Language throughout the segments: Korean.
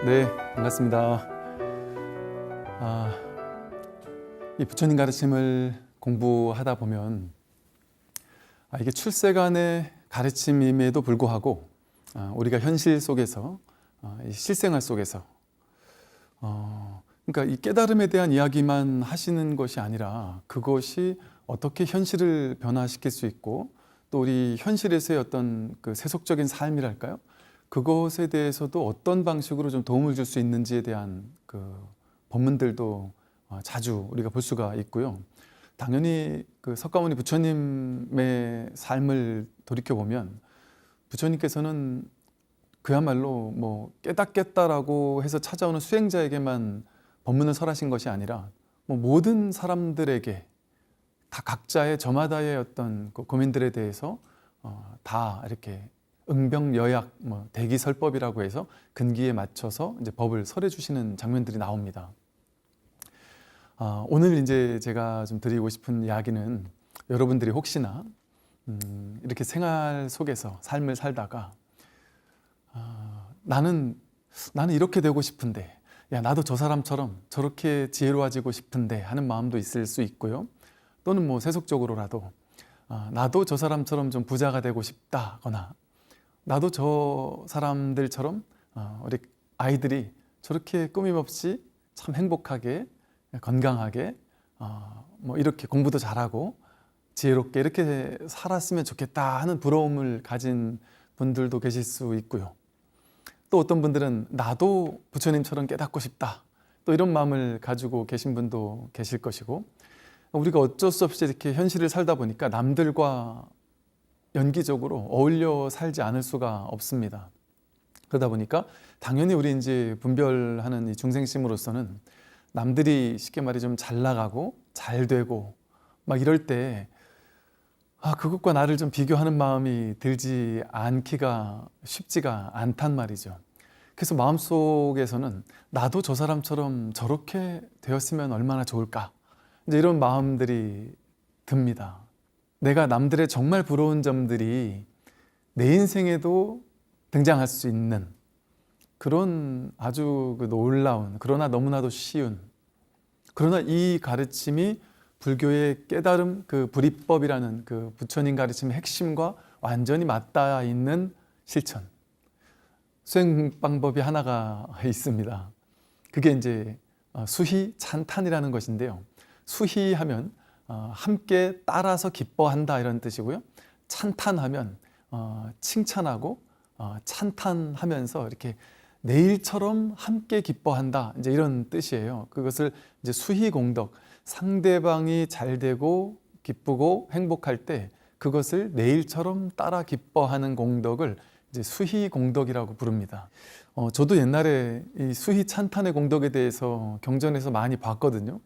네, 반갑습니다. 이 부처님 가르침을 공부하다 보면 이게 출세간의 가르침임에도 불구하고 우리가 현실 속에서 이 실생활 속에서 그러니까 이 깨달음에 대한 이야기만 하시는 것이 아니라 그것이 어떻게 현실을 변화시킬 수 있고 또 우리 현실에서의 어떤 그 세속적인 삶이랄까요? 그것에 대해서도 어떤 방식으로 좀 도움을 줄 수 있는지에 대한 그 법문들도 자주 우리가 볼 수가 있고요. 당연히 그 석가모니 부처님의 삶을 돌이켜 보면 부처님께서는 그야말로 뭐 깨닫겠다라고 해서 찾아오는 수행자에게만 법문을 설하신 것이 아니라 뭐 모든 사람들에게 다 각자의 저마다의 어떤 그 고민들에 대해서 다 이렇게 응병여약, 대기설법이라고 해서 근기에 맞춰서 이제 법을 설해 주시는 장면들이 나옵니다. 오늘 이제 제가 좀 드리고 싶은 이야기는 여러분들이 혹시나 이렇게 생활 속에서 삶을 살다가 나는 이렇게 되고 싶은데, 야 나도 저 사람처럼 저렇게 지혜로워지고 싶은데 하는 마음도 있을 수 있고요. 또는 뭐 세속적으로라도 나도 저 사람처럼 좀 부자가 되고 싶다거나 나도 저 사람들처럼 우리 아이들이 저렇게 꾸밈없이 참 행복하게 건강하게 뭐 이렇게 공부도 잘하고 지혜롭게 이렇게 살았으면 좋겠다 하는 부러움을 가진 분들도 계실 수 있고요. 또 어떤 분들은 나도 부처님처럼 깨닫고 싶다 또 이런 마음을 가지고 계신 분도 계실 것이고, 우리가 어쩔 수 없이 이렇게 현실을 살다 보니까 남들과 연기적으로 어울려 살지 않을 수가 없습니다. 그러다 보니까 당연히 우리 이제 분별하는 이 중생심으로서는 남들이 쉽게 말해 좀 잘 나가고 잘 되고 막 이럴 때 그것과 나를 좀 비교하는 마음이 들지 않기가 쉽지가 않단 말이죠. 그래서 마음속에서는 나도 저 사람처럼 저렇게 되었으면 얼마나 좋을까, 이제 이런 마음들이 듭니다. 내가 남들의 정말 부러운 점들이 내 인생에도 등장할 수 있는 그런 아주 놀라운, 그러나 너무나도 쉬운, 그러나 이 가르침이 불교의 깨달음 그 불이법이라는 그 부처님 가르침의 핵심과 완전히 맞닿아 있는 실천, 수행 방법이 하나가 있습니다. 그게 이제 수희 찬탄이라는 것인데요. 수희하면 함께 따라서 기뻐한다 이런 뜻이고요. 찬탄하면 칭찬하고 찬탄하면서 이렇게 내일처럼 함께 기뻐한다 이제 이런 뜻이에요. 그것을 이제 수희공덕, 상대방이 잘 되고 기쁘고 행복할 때 그것을 내일처럼 따라 기뻐하는 공덕을 이제 수희공덕이라고 부릅니다. 저도 옛날에 이 수희찬탄의 공덕에 대해서 경전에서 많이 봤거든요.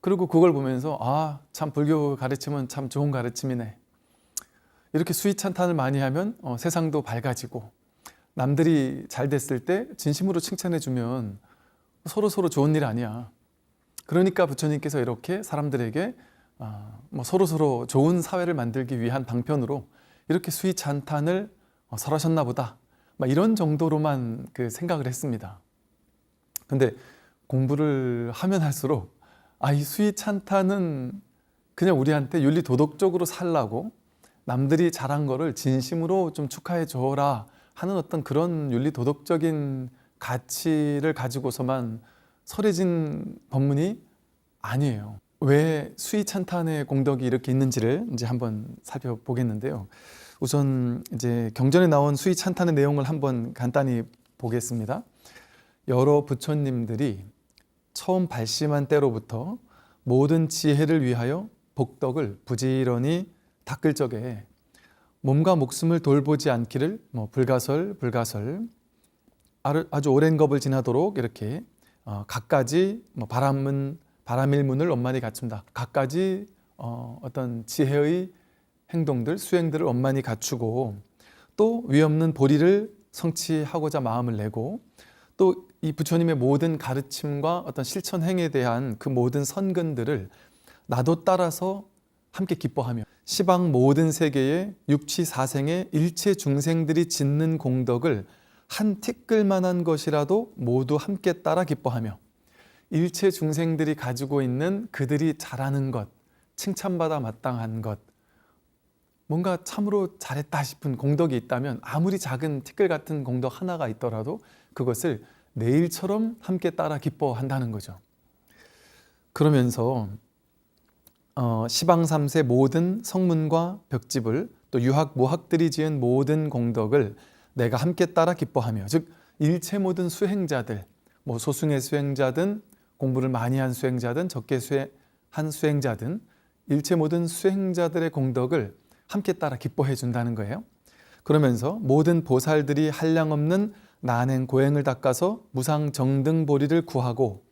그리고 그걸 보면서 참 불교 가르침은 참 좋은 가르침이네. 이렇게 수희찬탄을 많이 하면 세상도 밝아지고 남들이 잘 됐을 때 진심으로 칭찬해 주면 서로 좋은 일 아니야. 그러니까 부처님께서 이렇게 사람들에게 서로 좋은 사회를 만들기 위한 방편으로 이렇게 수희찬탄을 설하셨나 보다, 이런 정도로만 그 생각을 했습니다. 근데 공부를 하면 할수록 이 수희찬탄은 그냥 우리한테 윤리 도덕적으로 살라고 남들이 잘한 거를 진심으로 좀 축하해 줘라 하는 어떤 그런 윤리 도덕적인 가치를 가지고서만 설해진 법문이 아니에요. 왜 수희찬탄의 공덕이 이렇게 있는지를 이제 한번 살펴보겠는데요. 우선 이제 경전에 나온 수희찬탄의 내용을 한번 간단히 보겠습니다. 여러 부처님들이 처음 발심한 때로부터 모든 지혜를 위하여 복덕을 부지런히 닦을 적에 몸과 목숨을 돌보지 않기를 불가설 아주 오랜 겁을 지나도록 이렇게 갖가지 바람일문을 원만히 갖춘다. 갖가지 어떤 지혜의 행동들, 수행들을 원만히 갖추고 또 위없는 보리를 성취하고자 마음을 내고 또 이 부처님의 모든 가르침과 어떤 실천 행에 대한 그 모든 선근들을 나도 따라서 함께 기뻐하며 시방 모든 세계의 육취 사생의 일체 중생들이 짓는 공덕을 한 티끌만한 것이라도 모두 함께 따라 기뻐하며 일체 중생들이 가지고 있는 그들이 잘하는 것, 칭찬받아 마땅한 것, 뭔가 참으로 잘했다 싶은 공덕이 있다면 아무리 작은 티끌 같은 공덕 하나가 있더라도 그것을 내일처럼 함께 따라 기뻐한다는 거죠. 그러면서 시방 3세 모든 성문과 벽집을 또 유학 모학들이 지은 모든 공덕을 내가 함께 따라 기뻐하며, 즉 일체 모든 수행자들, 뭐 소승의 수행자든 공부를 많이 한 수행자든 적게 한 수행자든 일체 모든 수행자들의 공덕을 함께 따라 기뻐해 준다는 거예요. 그러면서 모든 보살들이 한량없는 난행 고행을 닦아서 무상정등보리를 구하고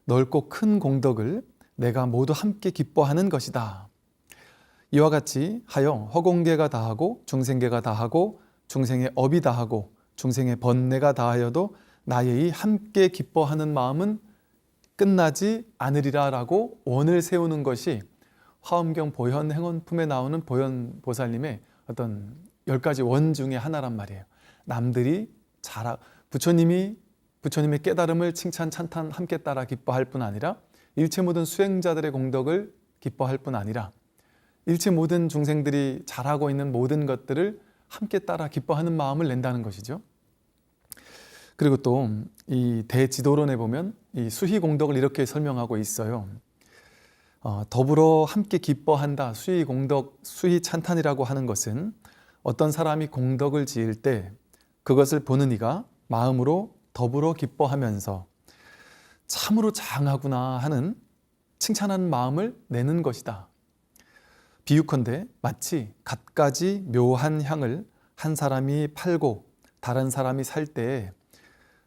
넓고 큰 공덕을 내가 모두 함께 기뻐하는 것이다. 이와 같이 하여 허공계가 다하고 중생계가 다하고 중생의 업이 다하고 중생의 번뇌가 다하여도 나의 함께 기뻐하는 마음은 끝나지 않으리라 라고 원을 세우는 것이 화엄경 보현행원품에 나오는 보현보살님의 어떤 10가지 원 중에 하나란 말이에요. 남들이 부처님의 깨달음을 칭찬, 찬탄 함께 따라 기뻐할 뿐 아니라 일체 모든 수행자들의 공덕을 기뻐할 뿐 아니라 일체 모든 중생들이 잘하고 있는 모든 것들을 함께 따라 기뻐하는 마음을 낸다는 것이죠. 그리고 또 이 대지도론에 보면 이 수희 공덕을 이렇게 설명하고 있어요. 더불어 함께 기뻐한다. 수희 공덕, 수희 찬탄이라고 하는 것은 어떤 사람이 공덕을 지을 때 그것을 보는 이가 마음으로 더불어 기뻐하면서 참으로 장하구나 하는 칭찬하는 마음을 내는 것이다. 비유컨대 마치 갖가지 묘한 향을 한 사람이 팔고 다른 사람이 살 때에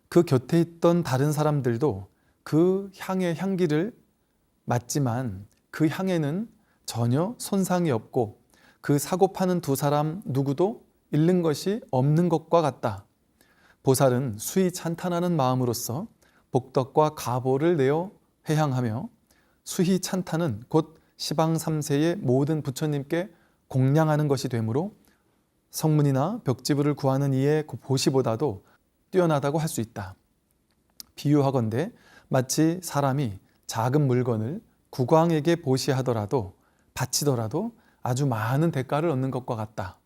그 곁에 있던 다른 사람들도 그 향의 향기를 맡지만 그 향에는 전혀 손상이 없고 그 사고 파는 두 사람 누구도 잃는 것이 없는 것과 같다. 보살은 수히 찬탄하는 마음으로써 복덕과 가보를 내어 회향하며 수히 찬탄은 곧 시방 3세의 모든 부처님께 공양하는 것이 되므로 성문이나 벽지부를 구하는 이의 보시보다도 뛰어나다고 할 수 있다. 비유하건대 마치 사람이 작은 물건을 국왕에게 보시하더라도 바치더라도 아주 많은 대가를 얻는 것과 같다.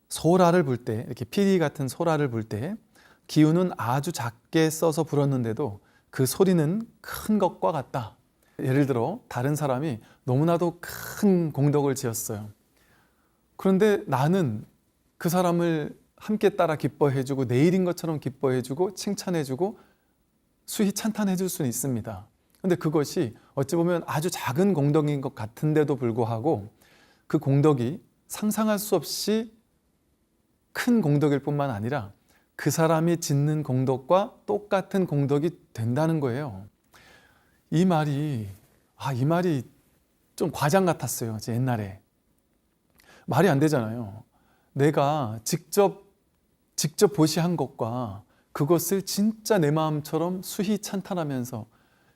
소라를 불 때, 이렇게 피리 같은 소라를 불 때 기운은 아주 작게 써서 불었는데도 그 소리는 큰 것과 같다. 예를 들어 다른 사람이 너무나도 큰 공덕을 지었어요. 그런데 나는 그 사람을 함께 따라 기뻐해주고 내일인 것처럼 기뻐해주고 칭찬해주고 수히 찬탄해줄 수는 있습니다. 그런데 그것이 어찌 보면 아주 작은 공덕인 것 같은데도 불구하고 그 공덕이 상상할 수 없이 큰 공덕일 뿐만 아니라 그 사람이 짓는 공덕과 똑같은 공덕이 된다는 거예요. 이 말이 좀 과장 같았어요. 제 옛날에. 말이 안 되잖아요. 내가 직접 보시한 것과 그것을 진짜 내 마음처럼 수히 찬탄하면서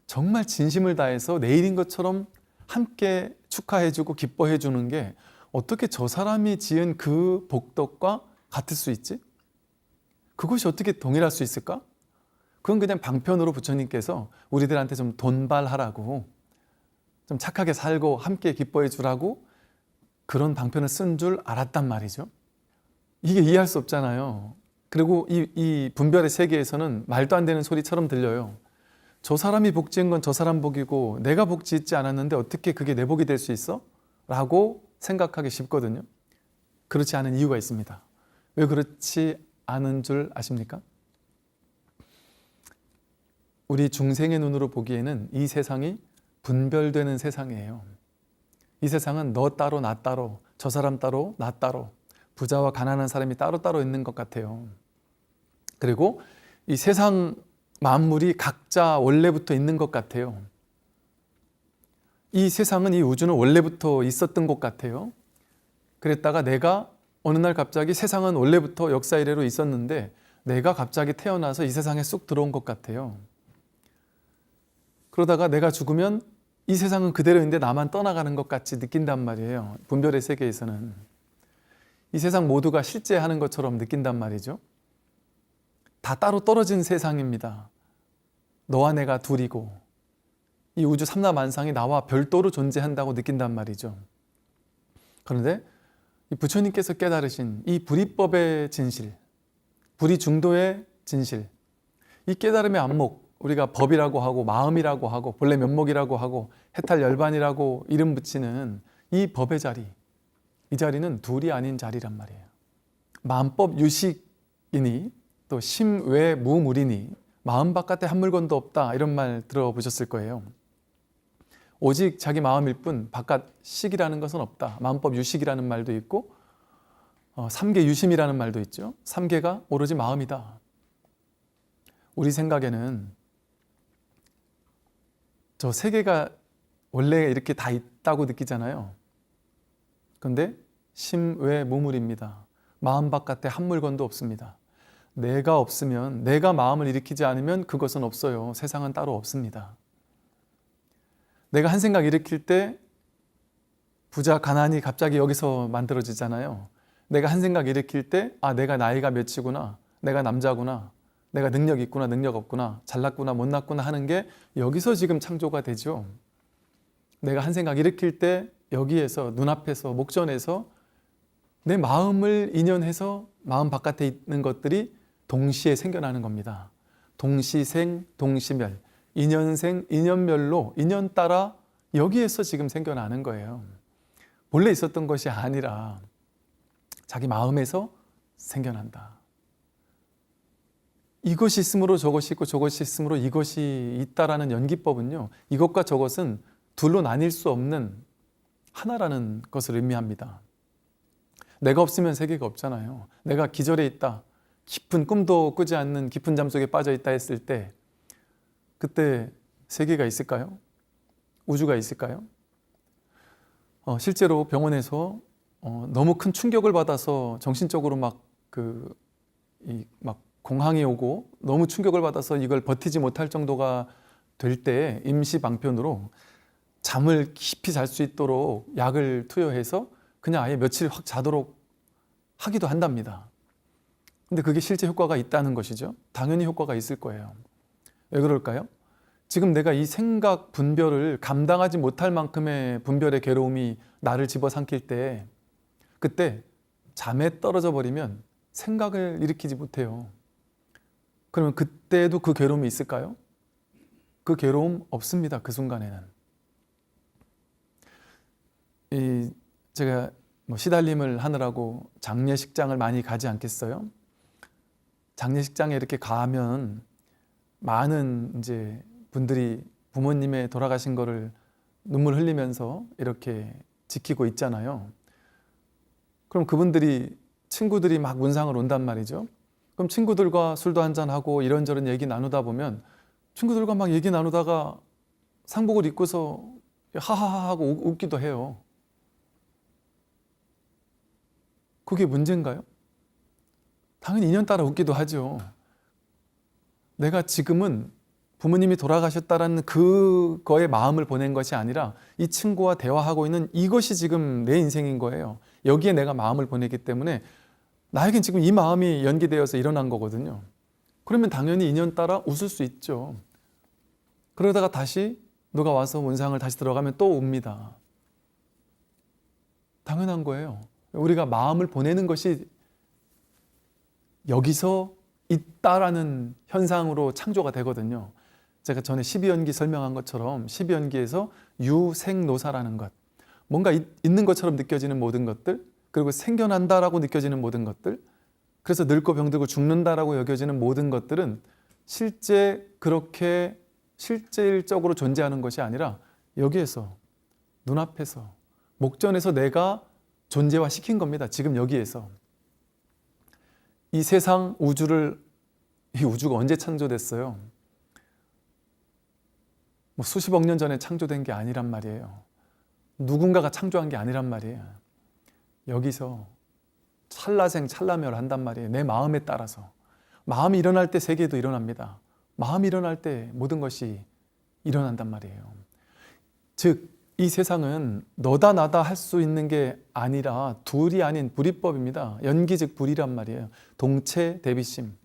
정말 진심을 다해서 내일인 것처럼 함께 축하해주고 기뻐해주는 게 어떻게 저 사람이 지은 그 복덕과 같을 수 있지? 그것이 어떻게 동일할 수 있을까? 그건 그냥 방편으로 부처님께서 우리들한테 좀 돈발하라고, 좀 착하게 살고 함께 기뻐해 주라고 그런 방편을 쓴 줄 알았단 말이죠. 이게 이해할 수 없잖아요. 그리고 이 분별의 세계에서는 말도 안 되는 소리처럼 들려요. 저 사람이 복 지은 건 저 사람 복이고 내가 복 짓지 않았는데 어떻게 그게 내 복이 될 수 있어? 라고 생각하기 쉽거든요. 그렇지 않은 이유가 있습니다. 왜 그렇지 않은 줄 아십니까? 우리 중생의 눈으로 보기에는 이 세상이 분별되는 세상이에요. 이 세상은 너 따로 나 따로, 저 사람 따로 나 따로, 부자와 가난한 사람이 따로따로 있는 것 같아요. 그리고 이 세상 만물이 각자 원래부터 있는 것 같아요. 이 세상은, 이 우주는 원래부터 있었던 것 같아요. 그랬다가 내가 어느 날 갑자기 세상은 원래부터 역사 이래로 있었는데 내가 갑자기 태어나서 이 세상에 쑥 들어온 것 같아요. 그러다가 내가 죽으면 이 세상은 그대로인데 나만 떠나가는 것 같이 느낀단 말이에요. 분별의 세계에서는 이 세상 모두가 실제하는 것처럼 느낀단 말이죠. 다 따로 떨어진 세상입니다. 너와 내가 둘이고 이 우주 삼라만상이 나와 별도로 존재한다고 느낀단 말이죠. 그런데 이 부처님께서 깨달으신 이 불이법의 진실, 불이중도의 진실, 이 깨달음의 안목, 우리가 법이라고 하고 마음이라고 하고 본래 면목이라고 하고 해탈열반이라고 이름 붙이는 이 법의 자리, 이 자리는 둘이 아닌 자리란 말이에요. 마음법 유식이니 또 심외 무물이니 마음 바깥에 한 물건도 없다, 이런 말 들어보셨을 거예요. 오직 자기 마음일 뿐 바깥 식이라는 것은 없다. 마음법 유식이라는 말도 있고 삼계 유심이라는 말도 있죠. 삼계가 오로지 마음이다. 우리 생각에는 저 세계가 원래 이렇게 다 있다고 느끼잖아요. 그런데 심외 무물입니다. 마음 바깥에 한 물건도 없습니다. 내가 없으면, 내가 마음을 일으키지 않으면 그것은 없어요. 세상은 따로 없습니다. 내가 한 생각 일으킬 때 부자 가난이 갑자기 여기서 만들어지잖아요. 내가 한 생각 일으킬 때 내가 나이가 몇이구나, 내가 남자구나, 내가 능력 있구나, 능력 없구나, 잘났구나, 못났구나 하는 게 여기서 지금 창조가 되죠. 내가 한 생각 일으킬 때 여기에서, 눈앞에서, 목전에서 내 마음을 인연해서 마음 바깥에 있는 것들이 동시에 생겨나는 겁니다. 동시생, 동시멸, 인연생, 인연멸로 인연 따라 여기에서 지금 생겨나는 거예요. 본래 있었던 것이 아니라 자기 마음에서 생겨난다. 이것이 있으므로 저것이 있고 저것이 있으므로 이것이 있다라는 연기법은요, 이것과 저것은 둘로 나뉠 수 없는 하나라는 것을 의미합니다. 내가 없으면 세계가 없잖아요. 내가 기절해 있다, 깊은 꿈도 꾸지 않는 깊은 잠 속에 빠져 있다 했을 때 그때 세계가 있을까요? 우주가 있을까요? 실제로 병원에서 너무 큰 충격을 받아서 정신적으로 막 공황이 오고 너무 충격을 받아서 이걸 버티지 못할 정도가 될 때 임시 방편으로 잠을 깊이 잘 수 있도록 약을 투여해서 그냥 아예 며칠 확 자도록 하기도 한답니다. 근데 그게 실제 효과가 있다는 것이죠. 당연히 효과가 있을 거예요. 왜 그럴까요? 지금 내가 이 생각 분별을 감당하지 못할 만큼의 분별의 괴로움이 나를 집어삼킬 때, 그때 잠에 떨어져 버리면 생각을 일으키지 못해요. 그러면 그때도 그 괴로움이 있을까요? 그 괴로움 없습니다. 그 순간에는. 제가 시달림을 하느라고 장례식장을 많이 가지 않겠어요? 장례식장에 이렇게 가면 많은 이제 분들이 부모님의 돌아가신 거를 눈물 흘리면서 이렇게 지키고 있잖아요. 그럼 그분들이, 친구들이 막 문상을 온단 말이죠. 그럼 친구들과 술도 한잔하고 이런저런 얘기 나누다 보면 친구들과 막 얘기 나누다가 상복을 입고서 하하하 하고 웃기도 해요. 그게 문제인가요? 당연히 인연 따라 웃기도 하죠. 내가 지금은 부모님이 돌아가셨다라는 그거에 마음을 보낸 것이 아니라 이 친구와 대화하고 있는 이것이 지금 내 인생인 거예요. 여기에 내가 마음을 보내기 때문에 나에겐 지금 이 마음이 연기되어서 일어난 거거든요. 그러면 당연히 인연 따라 웃을 수 있죠. 그러다가 다시 누가 와서 문상을 다시 들어가면 또 웁니다. 당연한 거예요. 우리가 마음을 보내는 것이 여기서 있다라는 현상으로 창조가 되거든요. 제가 전에 12연기 설명한 것처럼 12연기에서 유생노사라는 것, 뭔가 있는 것처럼 느껴지는 모든 것들, 그리고 생겨난다라고 느껴지는 모든 것들, 그래서 늙고 병들고 죽는다라고 여겨지는 모든 것들은 실제 그렇게 실질적으로 존재하는 것이 아니라 여기에서, 눈앞에서, 목전에서 내가 존재화 시킨 겁니다. 지금 여기에서. 이 세상 우주를, 이 우주가 언제 창조됐어요? 수십억 년 전에 창조된 게 아니란 말이에요. 누군가가 창조한 게 아니란 말이에요. 여기서 찰나생 찰나멸 한단 말이에요. 내 마음에 따라서. 마음이 일어날 때 세계도 일어납니다. 마음이 일어날 때 모든 것이 일어난단 말이에요. 즉, 이 세상은 너다 나다 할 수 있는 게 아니라 둘이 아닌 불이법입니다. 연기 즉 불이란 말이에요. 동체 대비심.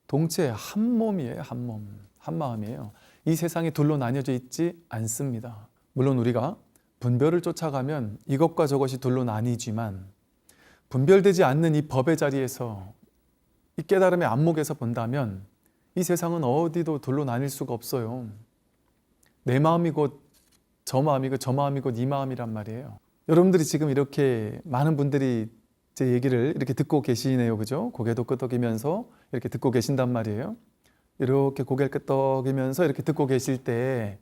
동체 한 몸이에요. 한 몸, 한 마음이에요. 이 세상이 둘로 나뉘어져 있지 않습니다. 물론 우리가 분별을 쫓아가면 이것과 저것이 둘로 나뉘지만 분별되지 않는 이 법의 자리에서 이 깨달음의 안목에서 본다면 이 세상은 어디도 둘로 나뉠 수가 없어요. 내 마음이 곧 저 마음이고 저 마음이 곧 이 마음이란 말이에요. 여러분들이 지금 이렇게 많은 분들이 제 얘기를 이렇게 듣고 계시네요. 그죠? 고개도 끄덕이면서 이렇게 듣고 계신단 말이에요. 이렇게 고개를 끄덕이면서 이렇게 듣고 계실 때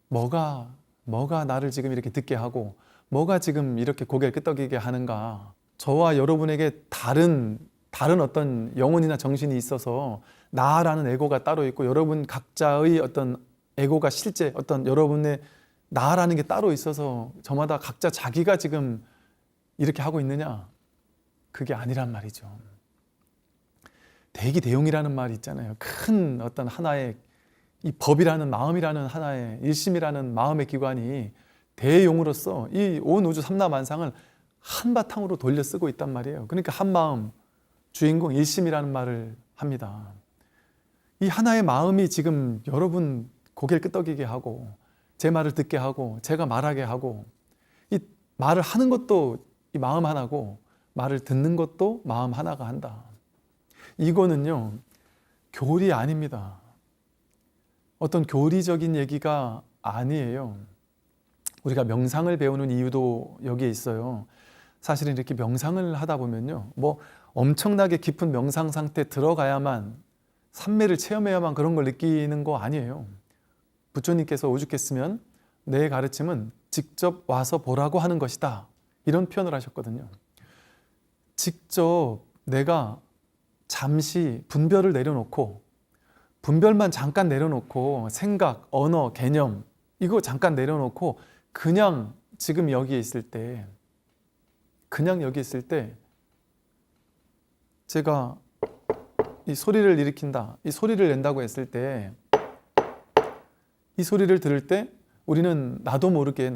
뭐가 나를 지금 이렇게 듣게 하고 뭐가 지금 이렇게 고개를 끄덕이게 하는가? 저와 여러분에게 다른 어떤 영혼이나 정신이 있어서 나라는 에고가 따로 있고 여러분 각자의 어떤 에고가 실제 어떤 여러분의 나라는 게 따로 있어서 저마다 각자 자기가 지금 이렇게 하고 있느냐? 그게 아니란 말이죠. 대기대용이라는 말이 있잖아요. 큰 어떤 하나의 이 법이라는 마음이라는 하나의 일심이라는 마음의 기관이 대용으로서 이 온 우주 삼라만상을 한바탕으로 돌려 쓰고 있단 말이에요. 그러니까 한 마음, 주인공 일심이라는 말을 합니다. 이 하나의 마음이 지금 여러분 고개를 끄덕이게 하고 제 말을 듣게 하고 제가 말하게 하고 이 말을 하는 것도 이 마음 하나고 말을 듣는 것도 마음 하나가 한다. 이거는요 교리 아닙니다. 어떤 교리적인 얘기가 아니에요. 우리가 명상을 배우는 이유도 여기에 있어요. 사실은 이렇게 명상을 하다 보면요 뭐 엄청나게 깊은 명상 상태에 들어가야만 삼매를 체험해야만 그런 걸 느끼는 거 아니에요. 부처님께서 오죽했으면 내 가르침은 직접 와서 보라고 하는 것이다 이런 표현을 하셨거든요. 직접 내가 잠시 분별을 내려놓고 분별만 잠깐 내려놓고 생각, 언어, 개념 이거 잠깐 내려놓고 그냥 지금 여기에 있을 때 제가 이 소리를 일으킨다, 이 소리를 낸다고 했을 때 이 소리를 들을 때 우리는 나도 모르게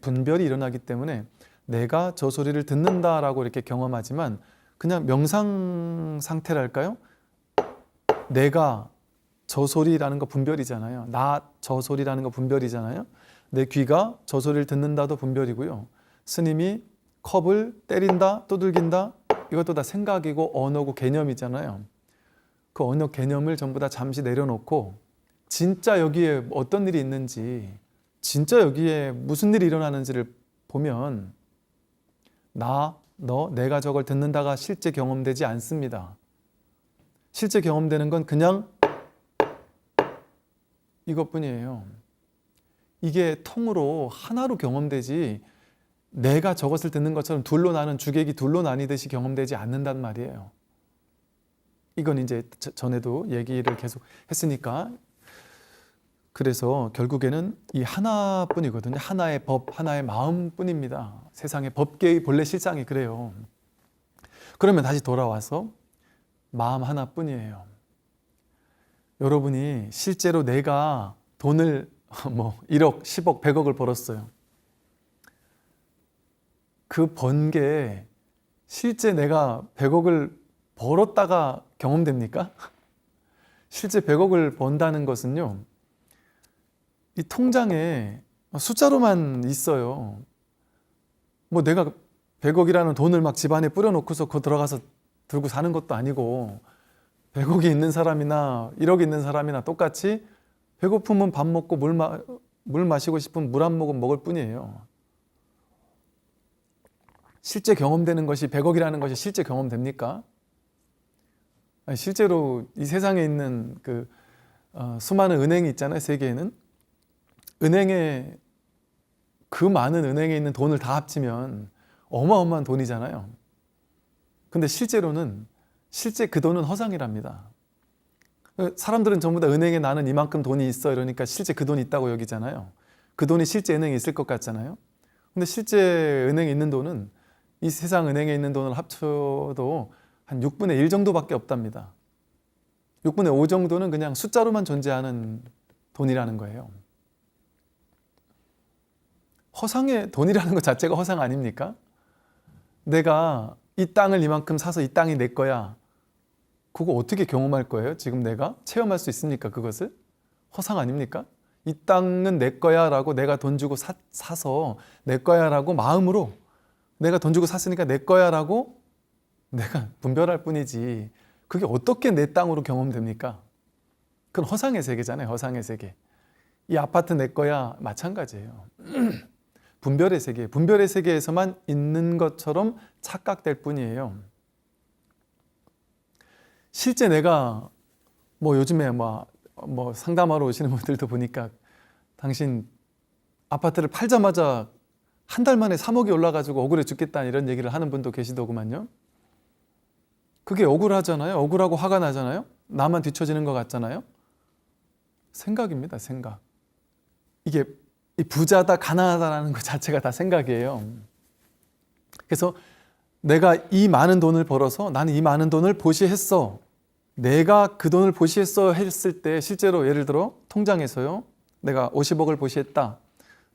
분별이 일어나기 때문에 내가 저 소리를 듣는다라고 이렇게 경험하지만 그냥 명상 상태랄까요? 내가 저 소리라는 거 분별이잖아요. 나 저 소리라는 거 분별이잖아요. 내 귀가 저 소리를 듣는다도 분별이고요. 스님이 컵을 때린다, 두들긴다 이것도 다 생각이고 언어고 개념이잖아요. 그 언어 개념을 전부 다 잠시 내려놓고 진짜 여기에 어떤 일이 있는지 진짜 여기에 무슨 일이 일어나는지를 보면 나, 너, 내가 저걸 듣는다가 실제 경험되지 않습니다. 실제 경험되는 건 그냥 이것뿐이에요. 이게 통으로 하나로 경험되지 내가 저것을 듣는 것처럼 둘로 나는 주객이 둘로 나뉘듯이 경험되지 않는단 말이에요. 이건 이제 전에도 얘기를 계속 했으니까 그래서 결국에는 이 하나뿐이거든요. 하나의 법, 하나의 마음뿐입니다. 세상의 법계의 본래 실상이 그래요. 그러면 다시 돌아와서 마음 하나뿐이에요. 여러분이 실제로 내가 돈을 뭐 1억, 10억, 100억을 벌었어요. 그 번 게 실제 내가 100억을 벌었다가 경험됩니까? 실제 100억을 번다는 것은요. 이 통장에 숫자로만 있어요. 뭐 내가 100억이라는 돈을 막 집안에 뿌려놓고서 그 들어가서 들고 사는 것도 아니고 100억이 있는 사람이나 1억 있는 사람이나 똑같이 배고프면 밥 먹고 물 마시고 싶으면 물 한 모금 먹을 뿐이에요. 실제 경험되는 것이 100억이라는 것이 실제 경험됩니까? 아니, 실제로 이 세상에 있는 수많은 은행이 있잖아요. 세계에는. 그 많은 은행에 있는 돈을 다 합치면 어마어마한 돈이잖아요. 근데 실제 그 돈은 허상이랍니다. 사람들은 전부 다 은행에 나는 이만큼 돈이 있어 이러니까 실제 그 돈이 있다고 여기잖아요. 그 돈이 실제 은행에 있을 것 같잖아요. 근데 실제 은행에 있는 돈은 이 세상 은행에 있는 돈을 합쳐도 한 6분의 1 정도밖에 없답니다. 6분의 5 정도는 그냥 숫자로만 존재하는 돈이라는 거예요. 허상의 돈이라는 것 자체가 허상 아닙니까? 내가 이 땅을 이만큼 사서 이 땅이 내 거야. 그거 어떻게 경험할 거예요? 지금 내가 체험할 수 있습니까? 그것을? 허상 아닙니까? 이 땅은 내 거야 라고 내가 돈 주고 사서 내 거야 라고 마음으로 내가 돈 주고 샀으니까 내 거야 라고 내가 분별할 뿐이지 그게 어떻게 내 땅으로 경험됩니까? 그건 허상의 세계잖아요. 허상의 세계. 이 아파트 내 거야 마찬가지예요. 분별의 세계, 분별의 세계에서만 있는 것처럼 착각될 뿐이에요. 실제 내가 요즘에 상담하러 오시는 분들도 보니까 당신 아파트를 팔자마자 한 달 만에 3억이 올라가지고 억울해 죽겠다 이런 얘기를 하는 분도 계시더구만요. 그게 억울하잖아요. 억울하고 화가 나잖아요. 나만 뒤처지는 것 같잖아요. 생각입니다. 생각. 이게 부자다 가난하다라는 것 자체가 다 생각이에요. 그래서 내가 이 많은 돈을 벌어서 나는 이 많은 돈을 보시했어. 내가 그 돈을 보시했어 했을 때 실제로 예를 들어 통장에서요. 내가 50억을 보시했다.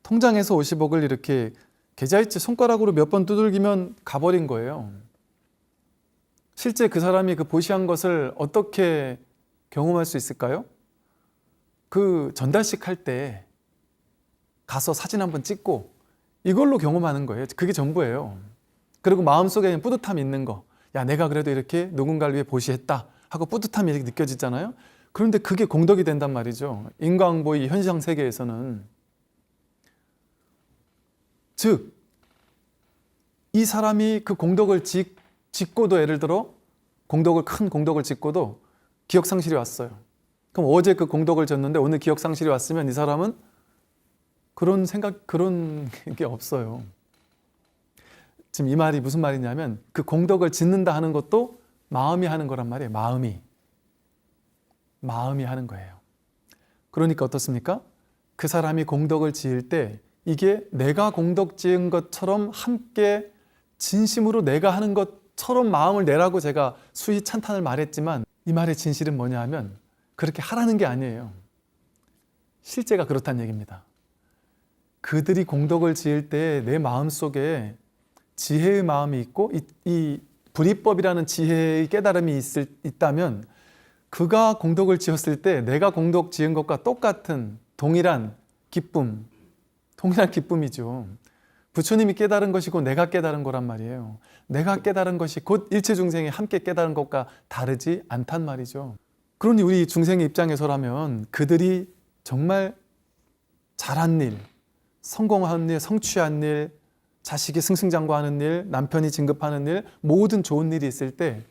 통장에서 50억을 이렇게 계좌이체 손가락으로 몇 번 두들기면 가버린 거예요. 실제 그 사람이 그 보시한 것을 어떻게 경험할 수 있을까요? 그 전달식 할 때 가서 사진 한번 찍고 이걸로 경험하는 거예요. 그게 전부예요. 그리고 마음속에 뿌듯함이 있는 거. 야, 내가 그래도 이렇게 누군가를 위해 보시했다 하고 뿌듯함이 이렇게 느껴지잖아요. 그런데 그게 공덕이 된단 말이죠. 인과응보의 현상 세계에서는. 즉, 이 사람이 그 공덕을 짓고도 예를 들어 큰 공덕을 짓고도 기억상실이 왔어요. 그럼 어제 그 공덕을 졌는데 오늘 기억상실이 왔으면 이 사람은 그런 게 없어요. 지금 이 말이 무슨 말이냐면 그 공덕을 짓는다 하는 것도 마음이 하는 거란 말이에요. 마음이 하는 거예요. 그러니까 어떻습니까? 그 사람이 공덕을 지을 때 이게 내가 공덕 지은 것처럼 함께 진심으로 내가 하는 것처럼 마음을 내라고 제가 수위 찬탄을 말했지만 이 말의 진실은 뭐냐 하면 그렇게 하라는 게 아니에요. 실제가 그렇다는 얘기입니다. 그들이 공덕을 지을 때 내 마음속에 지혜의 마음이 있고 이 불이법이라는 지혜의 깨달음이 있다면 그가 공덕을 지었을 때 내가 공덕 지은 것과 똑같은 동일한 기쁨이죠. 부처님이 깨달은 것이고 내가 깨달은 거란 말이에요. 내가 깨달은 것이 곧 일체 중생이 함께 깨달은 것과 다르지 않단 말이죠. 그러니 우리 중생의 입장에서라면 그들이 정말 잘한 일, 성공한 일, 성취한 일, 자식이 승승장구하는 일, 남편이 진급하는 일, 모든 좋은 일이 있을 때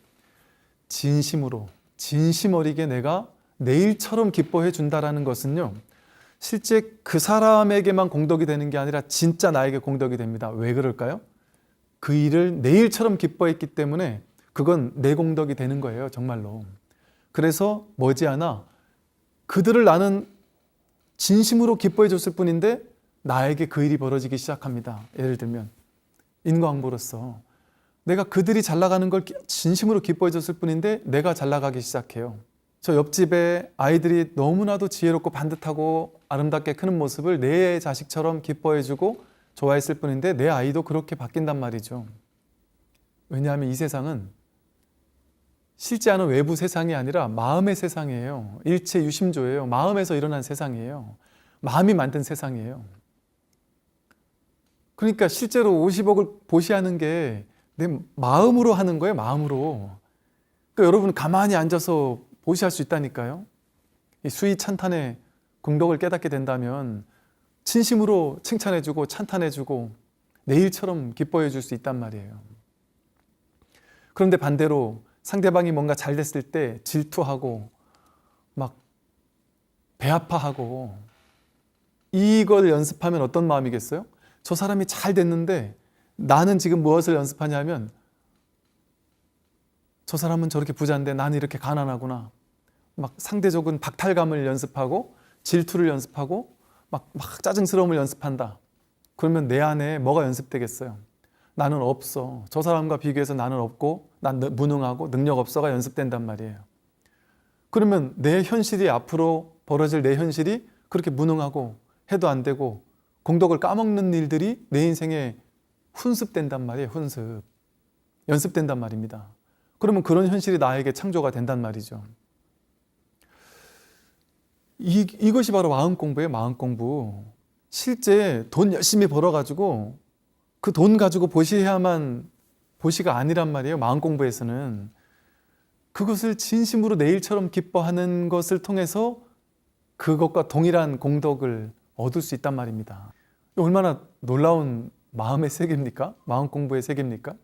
진심으로, 진심 어리게 내가 내일처럼 기뻐해 준다라는 것은요, 실제 그 사람에게만 공덕이 되는 게 아니라 진짜 나에게 공덕이 됩니다. 왜 그럴까요? 그 일을 내일처럼 기뻐했기 때문에 그건 내 공덕이 되는 거예요, 정말로. 그래서 머지않아 그들을 나는 진심으로 기뻐해 줬을 뿐인데 나에게 그 일이 벌어지기 시작합니다. 예를 들면 인과응보로서 내가 그들이 잘 나가는 걸 진심으로 기뻐해 줬을 뿐인데 내가 잘 나가기 시작해요. 저 옆집에 아이들이 너무나도 지혜롭고 반듯하고 아름답게 크는 모습을 내 자식처럼 기뻐해 주고 좋아했을 뿐인데 내 아이도 그렇게 바뀐단 말이죠. 왜냐하면 이 세상은 실제 하는 외부 세상이 아니라 마음의 세상이에요. 일체 유심조예요. 마음에서 일어난 세상이에요. 마음이 만든 세상이에요. 그러니까 실제로 50억을 보시하는 게 내 마음으로 하는 거예요. 마음으로. 그러니까 여러분 가만히 앉아서 보시할 수 있다니까요. 이 수위 찬탄의 공덕을 깨닫게 된다면 진심으로 칭찬해주고 찬탄해주고 내일처럼 기뻐해 줄 수 있단 말이에요. 그런데 반대로 상대방이 뭔가 잘 됐을 때 질투하고 막 배 아파하고 이걸 연습하면 어떤 마음이겠어요? 저 사람이 잘 됐는데 나는 지금 무엇을 연습하냐면 저 사람은 저렇게 부자인데 나는 이렇게 가난하구나. 막 상대적인 박탈감을 연습하고 질투를 연습하고 막 짜증스러움을 연습한다. 그러면 내 안에 뭐가 연습되겠어요? 나는 없어. 저 사람과 비교해서 나는 없고 난 무능하고 능력 없어가 연습된단 말이에요. 그러면 내 현실이 앞으로 벌어질 내 현실이 그렇게 무능하고 해도 안 되고 공덕을 까먹는 일들이 내 인생에 훈습된단 말이에요. 연습된단 말입니다. 그러면 그런 현실이 나에게 창조가 된단 말이죠. 이것이 바로 마음 공부예요. 마음 공부. 실제 돈 열심히 벌어가지고 그 돈 가지고 보시해야만 보시가 아니란 말이에요. 마음 공부에서는. 그것을 진심으로 내일처럼 기뻐하는 것을 통해서 그것과 동일한 공덕을 얻을 수 있단 말입니다. 얼마나 놀라운 마음의 세계입니까? 마음 공부의 세계입니까?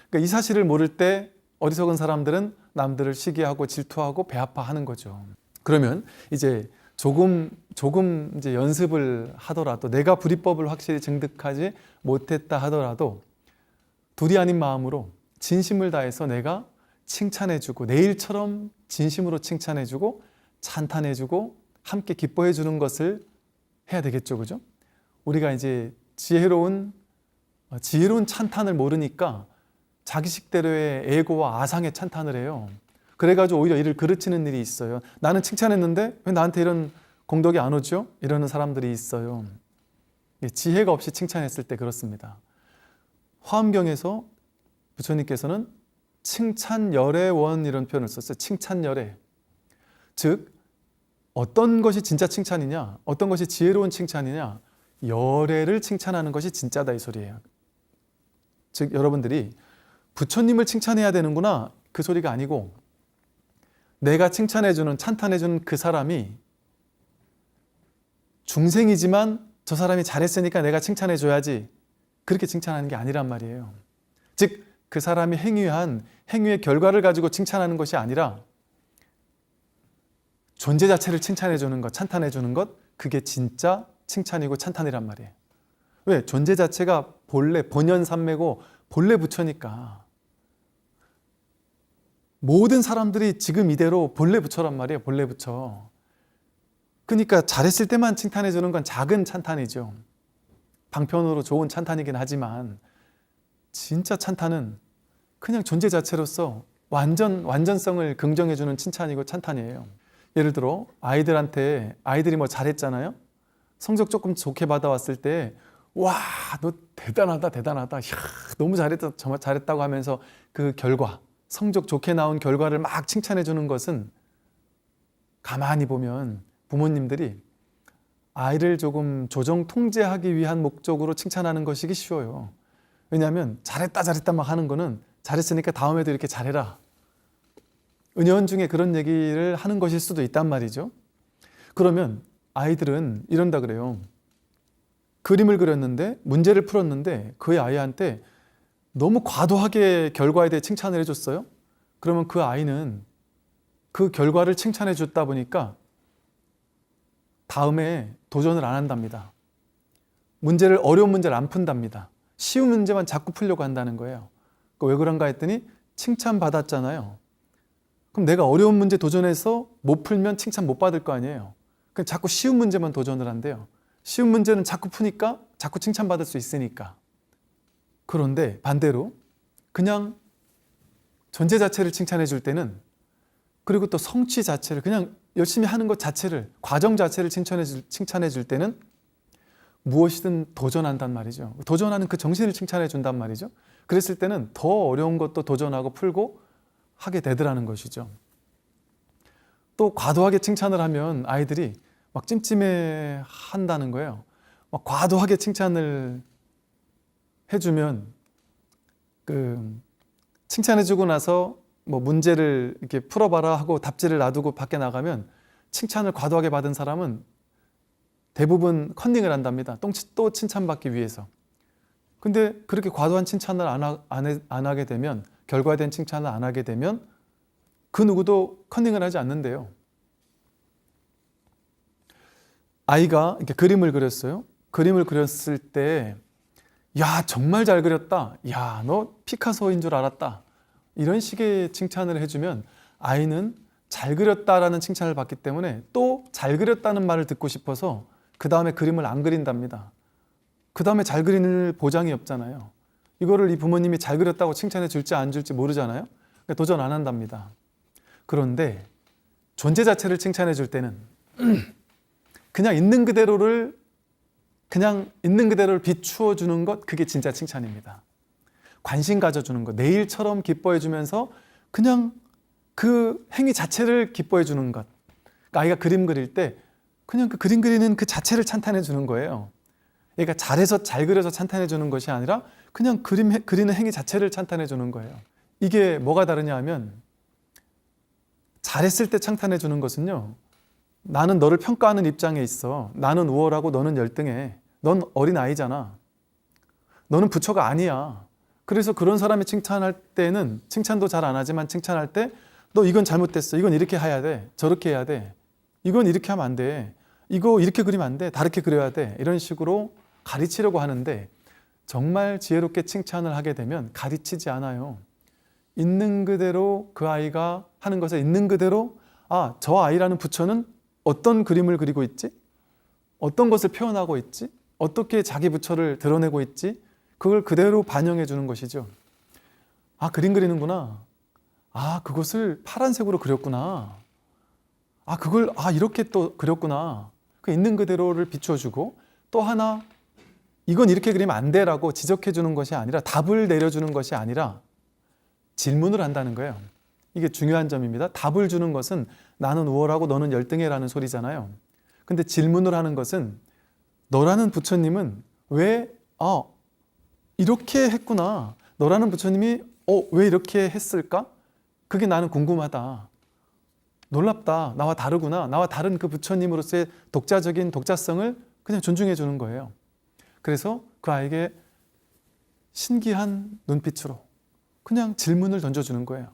그러니까 이 사실을 모를 때 어리석은 사람들은 남들을 시기하고 질투하고 배아파하는 거죠. 그러면 이제 조금 이제 연습을 하더라도, 내가 불이법을 확실히 증득하지 못했다 하더라도 둘이 아닌 마음으로 진심을 다해서 내가 칭찬해주고, 내일처럼 진심으로 칭찬해주고 찬탄해주고 함께 기뻐해주는 것을 해야 되겠죠, 그죠? 우리가 이제 지혜로운 찬탄을 모르니까 자기식대로의 에고와 아상의 찬탄을 해요. 그래가지고 오히려 이를 그르치는 일이 있어요. 나는 칭찬했는데 왜 나한테 이런 공덕이 안 오죠? 이러는 사람들이 있어요. 지혜가 없이 칭찬했을 때 그렇습니다. 화엄경에서 부처님께서는 칭찬열애원 이런 표현을 썼어요. 칭찬열애. 즉 어떤 것이 진짜 칭찬이냐, 어떤 것이 지혜로운 칭찬이냐, 열애를 칭찬하는 것이 진짜다 이 소리예요. 즉 여러분들이 부처님을 칭찬해야 되는구나 그 소리가 아니고, 내가 칭찬해주는, 찬탄해주는 그 사람이 중생이지만 저 사람이 잘했으니까 내가 칭찬해줘야지, 그렇게 칭찬하는 게 아니란 말이에요. 즉 그 사람이 행위한 행위의 결과를 가지고 칭찬하는 것이 아니라 존재 자체를 칭찬해주는 것, 찬탄해주는 것, 그게 진짜 칭찬이고 찬탄이란 말이에요. 왜? 존재 자체가 본래 본연삼매고 본래 부처니까. 모든 사람들이 지금 이대로 본래 부처란 말이에요. 본래 부처. 그러니까 잘했을 때만 칭찬해주는 건 작은 찬탄이죠. 방편으로 좋은 찬탄이긴 하지만 진짜 찬탄은 그냥 존재 자체로서 완전성을 긍정해주는 칭찬이고 찬탄이에요. 예를 들어 아이들이 뭐 잘했잖아요. 성적 조금 좋게 받아왔을 때 와, 너 대단하다. 이야, 너무 잘했다, 정말 잘했다고 하면서 그 결과, 성적 좋게 나온 결과를 막 칭찬해 주는 것은 가만히 보면 부모님들이 아이를 조금 조정 통제하기 위한 목적으로 칭찬하는 것이기 쉬워요. 왜냐하면 잘했다 막 하는 거는 잘했으니까 다음에도 이렇게 잘해라, 은연 중에 그런 얘기를 하는 것일 수도 있단 말이죠. 그러면 아이들은 이런다 그래요. 그림을 그렸는데 문제를 풀었는데 그 아이한테 너무 과도하게 결과에 대해 칭찬을 해줬어요. 그러면 그 아이는 그 결과를 칭찬해 줬다 보니까 다음에 도전을 안 한답니다. 어려운 문제를 안 푼답니다. 쉬운 문제만 자꾸 풀려고 한다는 거예요. 왜 그런가 했더니 칭찬받았잖아요. 그럼 내가 어려운 문제 도전해서 못 풀면 칭찬 못 받을 거 아니에요. 그럼 자꾸 쉬운 문제만 도전을 한대요. 쉬운 문제는 자꾸 푸니까 자꾸 칭찬받을 수 있으니까. 그런데 반대로 그냥 존재 자체를 칭찬해 줄 때는, 그리고 또 성취 자체를, 그냥 열심히 하는 것 자체를, 과정 자체를 칭찬해 줄 때는 무엇이든 도전한단 말이죠. 도전하는 그 정신을 칭찬해 준단 말이죠. 그랬을 때는 더 어려운 것도 도전하고 풀고 하게 되더라는 것이죠. 또 과도하게 칭찬을 하면 아이들이 막 찜찜해 한다는 거예요. 막 과도하게 칭찬을 해주면 칭찬해주고 나서 뭐 문제를 이렇게 풀어봐라 하고 답지를 놔두고 밖에 나가면 칭찬을 과도하게 받은 사람은 대부분 컨닝을 한답니다. 또 칭찬받기 위해서. 근데 그렇게 과도한 칭찬을 안 하게 되면, 결과에 대한 칭찬을 안 하게 되면 그 누구도 컨닝을 하지 않는데요. 아이가 이렇게 그림을 그렸어요. 그림을 그렸을 때 야, 정말 잘 그렸다. 야, 너 피카소인 줄 알았다. 이런 식의 칭찬을 해주면 아이는 잘 그렸다라는 칭찬을 받기 때문에 또 잘 그렸다는 말을 듣고 싶어서 그 다음에 그림을 안 그린답니다. 그 다음에 잘 그리는 보장이 없잖아요. 이거를 이 부모님이 잘 그렸다고 칭찬해 줄지 안 줄지 모르잖아요. 그러니까 도전 안 한답니다. 그런데 존재 자체를 칭찬해 줄 때는 그냥 있는 그대로를 비추어 주는 것, 그게 진짜 칭찬입니다. 관심 가져주는 것, 내일처럼 기뻐해 주면서 그냥 그 행위 자체를 기뻐해 주는 것. 그러니까 아이가 그림 그릴 때 그냥 그 그림 그리는 그 자체를 찬탄해 주는 거예요. 그러니까 잘해서 잘 그려서 찬탄해 주는 것이 아니라 그냥 그리는 행위 자체를 찬탄해 주는 거예요. 이게 뭐가 다르냐 하면 잘했을 때 찬탄해 주는 것은요, 나는 너를 평가하는 입장에 있어. 나는 우월하고 너는 열등해. 넌 어린아이잖아. 너는 부처가 아니야. 그래서 그런 사람이 칭찬할 때는 칭찬도 잘 안 하지만 칭찬할 때 너 이건 잘못됐어. 이건 이렇게 해야 돼. 저렇게 해야 돼. 이건 이렇게 하면 안 돼. 이거 이렇게 그리면 안 돼. 다르게 그려야 돼. 이런 식으로 가르치려고 하는데 정말 지혜롭게 칭찬을 하게 되면 가르치지 않아요. 있는 그대로 그 아이가 하는 것을 있는 그대로 아, 저 아이라는 부처는 어떤 그림을 그리고 있지? 어떤 것을 표현하고 있지? 어떻게 자기 부처를 드러내고 있지? 그걸 그대로 반영해 주는 것이죠. 아, 그림 그리는구나. 아, 그것을 파란색으로 그렸구나. 아, 그걸 이렇게 또 그렸구나. 그 있는 그대로를 비춰주고 또 하나 이건 이렇게 그리면 안 돼라고 지적해 주는 것이 아니라 답을 내려주는 것이 아니라 질문을 한다는 거예요. 이게 중요한 점입니다. 답을 주는 것은 나는 우월하고 너는 열등해라는 소리잖아요. 근데 질문을 하는 것은 너라는 부처님은 왜 이렇게 했구나. 너라는 부처님이 왜 이렇게 했을까? 그게 나는 궁금하다. 놀랍다. 나와 다르구나. 나와 다른 그 부처님으로서의 독자적인 독자성을 그냥 존중해 주는 거예요. 그래서 그 아이에게 신기한 눈빛으로 그냥 질문을 던져주는 거예요.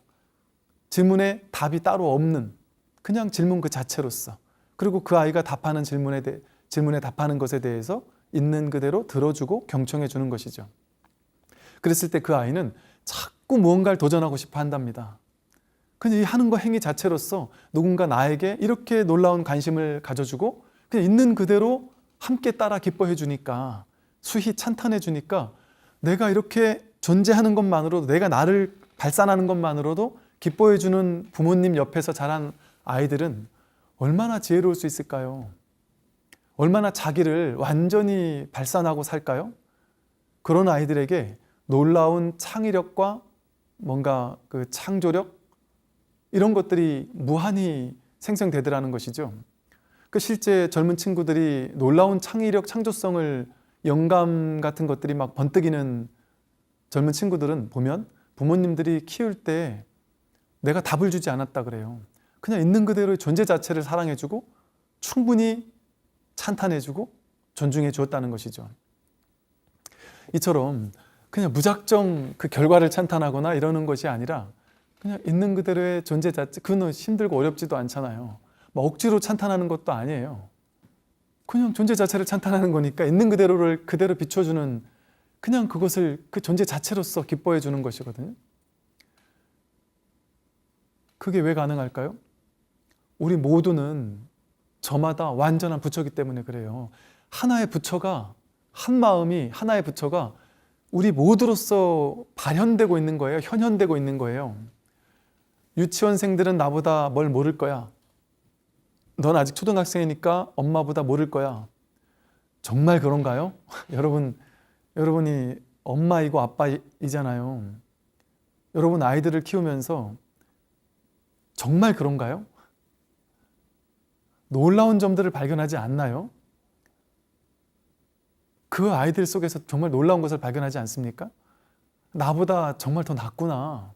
질문에 답이 따로 없는 그냥 질문 그 자체로서, 그리고 그 아이가 답하는 질문에 답하는 것에 대해서 있는 그대로 들어주고 경청해 주는 것이죠. 그랬을 때 그 아이는 자꾸 무언가를 도전하고 싶어 한답니다. 그냥 이 하는 거 행위 자체로서 누군가 나에게 이렇게 놀라운 관심을 가져주고 그냥 있는 그대로 함께 따라 기뻐해 주니까, 수히 찬탄해 주니까 내가 이렇게 존재하는 것만으로도, 내가 나를 발산하는 것만으로도 기뻐해 주는 부모님 옆에서 자란 아이들은 얼마나 지혜로울 수 있을까요? 얼마나 자기를 완전히 발산하고 살까요? 그런 아이들에게 놀라운 창의력과 뭔가 그 창조력, 이런 것들이 무한히 생성되더라는 것이죠. 그 실제 젊은 친구들이 놀라운 창의력, 창조성을, 영감 같은 것들이 막 번뜩이는 젊은 친구들은 보면 부모님들이 키울 때 내가 답을 주지 않았다 그래요. 그냥 있는 그대로의 존재 자체를 사랑해주고 충분히 찬탄해주고 존중해 주었다는 것이죠. 이처럼 그냥 무작정 그 결과를 찬탄하거나 이러는 것이 아니라 그냥 있는 그대로의 존재 자체, 그건 힘들고 어렵지도 않잖아요. 막 억지로 찬탄하는 것도 아니에요. 그냥 존재 자체를 찬탄하는 거니까 있는 그대로를 그대로 비춰주는, 그냥 그것을 그 존재 자체로서 기뻐해 주는 것이거든요. 그게 왜 가능할까요? 우리 모두는 저마다 완전한 부처이기 때문에 그래요. 하나의 부처가, 한 마음이, 하나의 부처가 우리 모두로서 발현되고 있는 거예요. 현현되고 있는 거예요. 유치원생들은 나보다 뭘 모를 거야. 넌 아직 초등학생이니까 엄마보다 모를 거야. 정말 그런가요? 여러분이 엄마이고 아빠이잖아요. 여러분 아이들을 키우면서 정말 그런가요? 놀라운 점들을 발견하지 않나요? 그 아이들 속에서 정말 놀라운 것을 발견하지 않습니까? 나보다 정말 더 낫구나.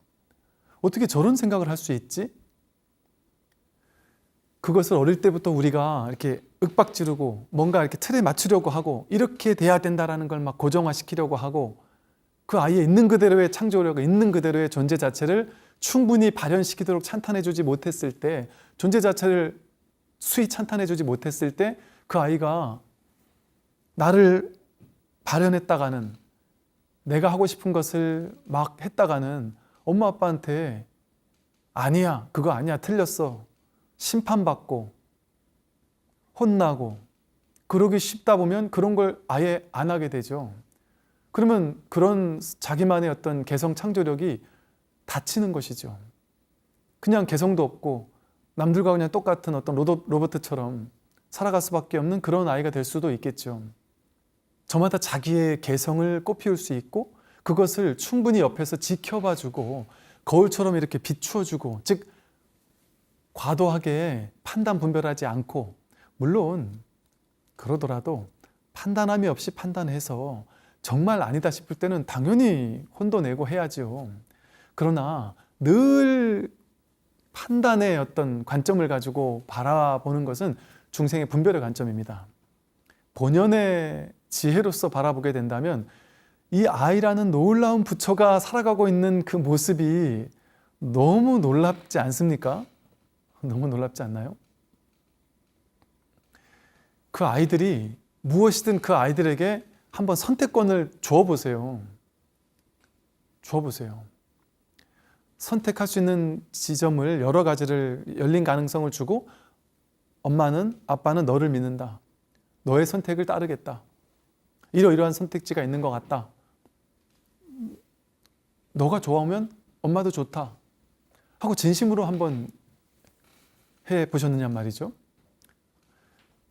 어떻게 저런 생각을 할 수 있지? 그것을 어릴 때부터 우리가 이렇게 윽박지르고 뭔가 이렇게 틀에 맞추려고 하고 이렇게 돼야 된다라는 걸 막 고정화시키려고 하고, 그 아이의 있는 그대로의 창조력을, 있는 그대로의 존재 자체를 충분히 발현시키도록 찬탄해주지 못했을 때, 존재 자체를 수히 찬탄해주지 못했을 때 그 아이가 나를 발현했다가는, 내가 하고 싶은 것을 막 했다가는 엄마 아빠한테 아니야, 그거 아니야, 틀렸어, 심판받고 혼나고 그러기 쉽다 보면 그런 걸 아예 안 하게 되죠. 그러면 그런 자기만의 어떤 개성 창조력이 닫히는 것이죠. 그냥 개성도 없고 남들과 그냥 똑같은 어떤 로봇처럼 살아갈 수밖에 없는 그런 아이가 될 수도 있겠죠. 저마다 자기의 개성을 꽃피울 수 있고 그것을 충분히 옆에서 지켜봐주고 거울처럼 이렇게 비추어주고, 즉 과도하게 판단 분별하지 않고, 물론 그러더라도 판단함이 없이 판단해서 정말 아니다 싶을 때는 당연히 혼도 내고 해야죠. 그러나 늘 판단의 어떤 관점을 가지고 바라보는 것은 중생의 분별의 관점입니다. 본연의 지혜로서 바라보게 된다면 이 아이라는 놀라운 부처가 살아가고 있는 그 모습이 너무 놀랍지 않습니까? 너무 놀랍지 않나요? 그 아이들이 무엇이든 그 아이들에게 한번 선택권을 주어보세요. 주어보세요. 선택할 수 있는 지점을 여러 가지를 열린 가능성을 주고, 엄마는 아빠는 너를 믿는다. 너의 선택을 따르겠다. 이러이러한 선택지가 있는 것 같다. 너가 좋아하면 엄마도 좋다. 하고 진심으로 한번 해보셨느냐 말이죠.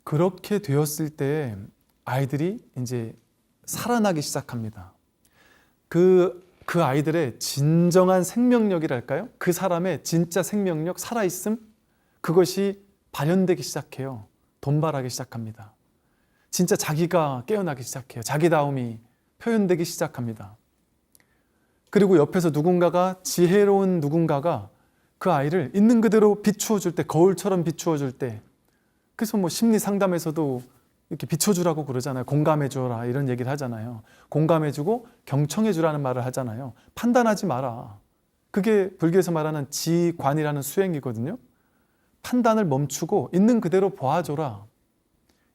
그렇게 되었을 때 아이들이 이제 살아나기 시작합니다. 그 아이들의 진정한 생명력이랄까요? 그 사람의 진짜 생명력, 살아있음, 그것이 발현되기 시작해요. 돈발하기 시작합니다. 진짜 자기가 깨어나기 시작해요. 자기다움이 표현되기 시작합니다. 그리고 옆에서 누군가가, 지혜로운 누군가가 그 아이를 있는 그대로 비추어 줄 때, 거울처럼 비추어 줄 때, 그래서 뭐 심리 상담에서도 이렇게 비춰주라고 그러잖아요. 공감해줘라 이런 얘기를 하잖아요. 공감해주고 경청해주라는 말을 하잖아요. 판단하지 마라. 그게 불교에서 말하는 지관이라는 수행이거든요. 판단을 멈추고 있는 그대로 보아줘라.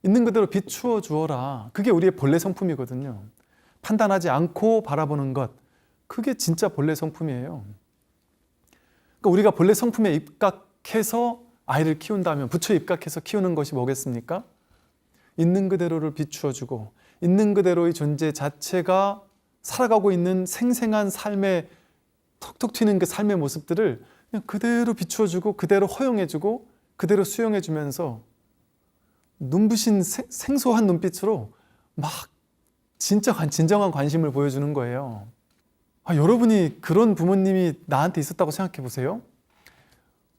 있는 그대로 비추어 주어라. 그게 우리의 본래 성품이거든요. 판단하지 않고 바라보는 것, 그게 진짜 본래 성품이에요. 그러니까 우리가 본래 성품에 입각해서 아이를 키운다면, 부처에 입각해서 키우는 것이 뭐겠습니까? 있는 그대로를 비추어주고, 있는 그대로의 존재 자체가 살아가고 있는 생생한 삶의, 톡톡 튀는 그 삶의 모습들을 그냥 그대로 비추어주고, 그대로 허용해주고, 그대로 수용해주면서 눈부신 생소한 눈빛으로 막 진정한 관심을 보여주는 거예요. 여러분이 그런 부모님이 나한테 있었다고 생각해 보세요.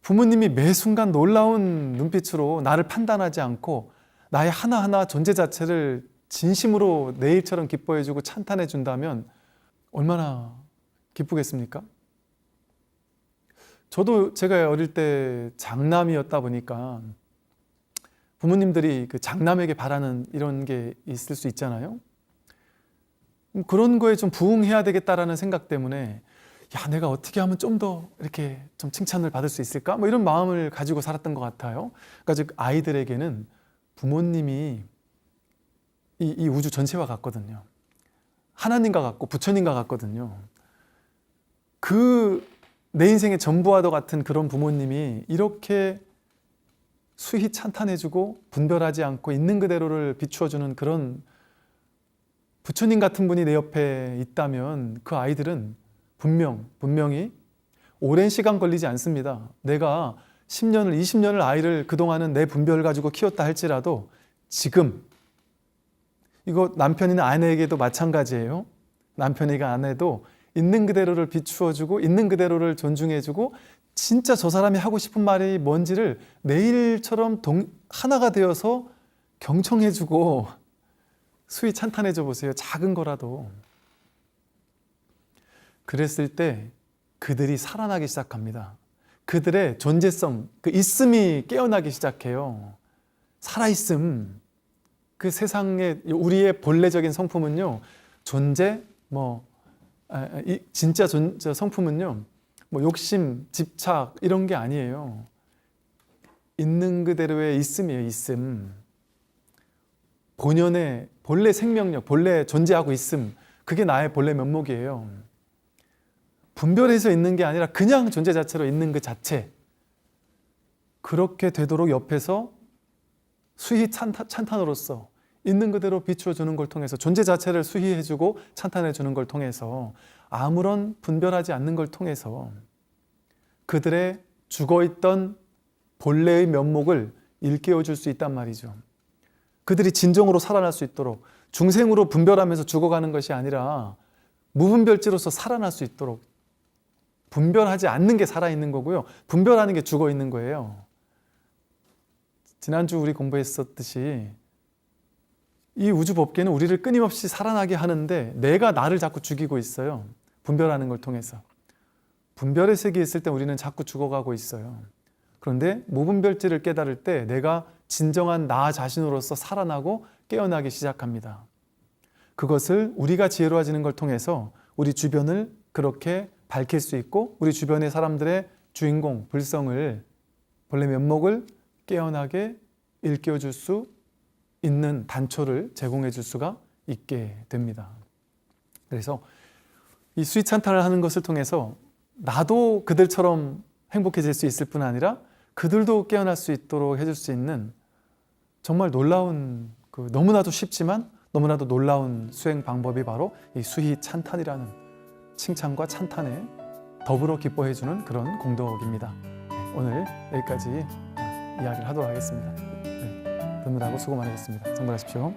부모님이 매 순간 놀라운 눈빛으로 나를 판단하지 않고 나의 하나하나 존재 자체를 진심으로 내 일처럼 기뻐해주고 찬탄해 준다면 얼마나 기쁘겠습니까? 저도 제가 어릴 때 장남이었다 보니까 부모님들이 그 장남에게 바라는 이런 게 있을 수 있잖아요. 그런 거에 좀 부응해야 되겠다라는 생각 때문에, 야, 내가 어떻게 하면 좀 더 이렇게 좀 칭찬을 받을 수 있을까? 뭐 이런 마음을 가지고 살았던 것 같아요. 그러니까 즉 아이들에게는 부모님이 이 우주 전체와 같거든요. 하나님과 같고 부처님과 같거든요. 내 인생의 전부와도 같은 그런 부모님이 이렇게 수히 찬탄해주고 분별하지 않고 있는 그대로를 비추어주는 그런 부처님 같은 분이 내 옆에 있다면 그 아이들은 분명히 오랜 시간 걸리지 않습니다. 내가 10년을 20년을 아이를 그동안은 내 분별을 가지고 키웠다 할지라도 지금, 이거 남편이나 아내에게도 마찬가지예요. 남편이가 아내도 있는 그대로를 비추어주고 있는 그대로를 존중해주고 진짜 저 사람이 하고 싶은 말이 뭔지를 내일처럼 하나가 되어서 경청해주고 수위 찬탄해줘 보세요. 작은 거라도. 그랬을 때 그들이 살아나기 시작합니다. 그들의 존재성, 그 있음이 깨어나기 시작해요. 살아있음. 그 세상에 우리의 본래적인 성품은요, 존재, 진짜 성품은요, 욕심, 집착 이런 게 아니에요. 있는 그대로의 있음이에요. 있음. 본연의 본래 생명력, 본래 존재하고 있음, 그게 나의 본래 면목이에요. 분별해서 있는 게 아니라 그냥 존재 자체로 있는 그 자체. 그렇게 되도록 옆에서 수희 찬탄으로서 있는 그대로 비추어주는 걸 통해서, 존재 자체를 수희해주고 찬탄해주는 걸 통해서, 아무런 분별하지 않는 걸 통해서 그들의 죽어있던 본래의 면목을 일깨워줄 수 있단 말이죠. 그들이 진정으로 살아날 수 있도록, 중생으로 분별하면서 죽어가는 것이 아니라 무분별지로서 살아날 수 있도록 분별하지 않는 게 살아있는 거고요. 분별하는 게 죽어있는 거예요. 지난주 우리 공부했었듯이 이 우주 법계는 우리를 끊임없이 살아나게 하는데 내가 나를 자꾸 죽이고 있어요. 분별하는 걸 통해서. 분별의 세계에 있을 때 우리는 자꾸 죽어가고 있어요. 그런데 무분별지를 깨달을 때 내가 진정한 나 자신으로서 살아나고 깨어나기 시작합니다. 그것을 우리가 지혜로워지는 걸 통해서 우리 주변을 그렇게 밝힐 수 있고 우리 주변의 사람들의 주인공, 불성을, 본래 면목을 깨어나게 일깨워줄 수 있는 단초를 제공해 줄 수가 있게 됩니다. 그래서 이 수위찬탄을 하는 것을 통해서 나도 그들처럼 행복해질 수 있을 뿐 아니라 그들도 깨어날 수 있도록 해줄 수 있는 정말 놀라운, 너무나도 쉽지만 너무나도 놀라운 수행 방법이 바로 이 수희찬탄이라는 칭찬과 찬탄에 더불어 기뻐해주는 그런 공덕입니다. 오늘 여기까지 이야기를 하도록 하겠습니다. 듣느라고 수고 많으셨습니다. 성불하십시오.